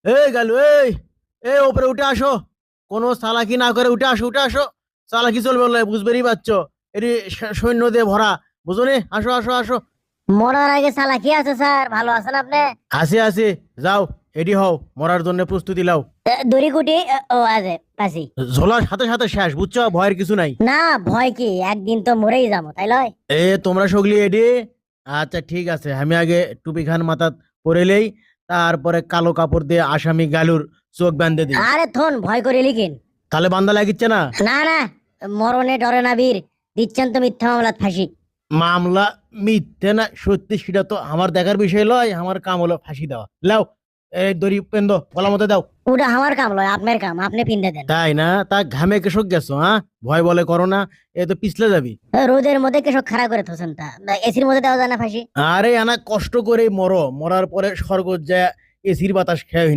এই গেল এই এই ওপরে উঠে আসো। কোনো চালাকি না করে উঠে আসো, উঠে আসো। চালাকি চলবে বলে বুঝবেরই পারছো। এটি সৈন্য দিয়ে ভরা, বুঝো নি? আসো আসো আসো। মরার আগে সালা কি আছে স্যার, ভালো আছেন আপনি? আসি আসি, যাও। এডি হও, মরার জন্য প্রস্তুতি লাও। দড়ি কুটি ও আছে পাশি। ঝোলার সাথে সাথে শেষ, বুঝছো? ভয়ের কিছু নাই। না, ভয় কি, একদিন তো মরেই যাবো, তাই লয়? এ তোমরা সগলি এডি? আচ্ছা ঠিক আছে, আমি আগে টুপি খান মাথাত পরেলেই, তারপরে কালো কাপড় দিয়ে আসামি গালুর চোখ বাঁধে দিই। আরে থন, ভয় করে লিখেন। তাহলে বান্দা লাগিচ্ছে না? না না, মরণে ডরে না বীর, দিচ্ছেন তো মিথ্যা মামলাত ফাঁসি। মামলা মিথ্যে না সত্যি সেটা তো আমার দেখার বিষয় লয়, আমার কাম হলো ফাঁসি দেওয়া। লাও, এই দড়ি পেন্দ গলা মতো দাও। ওটা আমার কাম লয়, আপনার কাম, আপনি পিন্দে দেন। তাই না? তা ঘামে কেসক গেছো, হ্যাঁ? ভয় বলে করো না, এ তো পিছলে যাবি। রোদের মধ্যে কেসব খাড়া করে থোছেন, তা এসির মধ্যে দেওয়া যায় না ফাঁসি? আরে আনা কষ্ট করে মরো, মরার পরে স্বর্গ যায় এসির বাতাস খেয়ে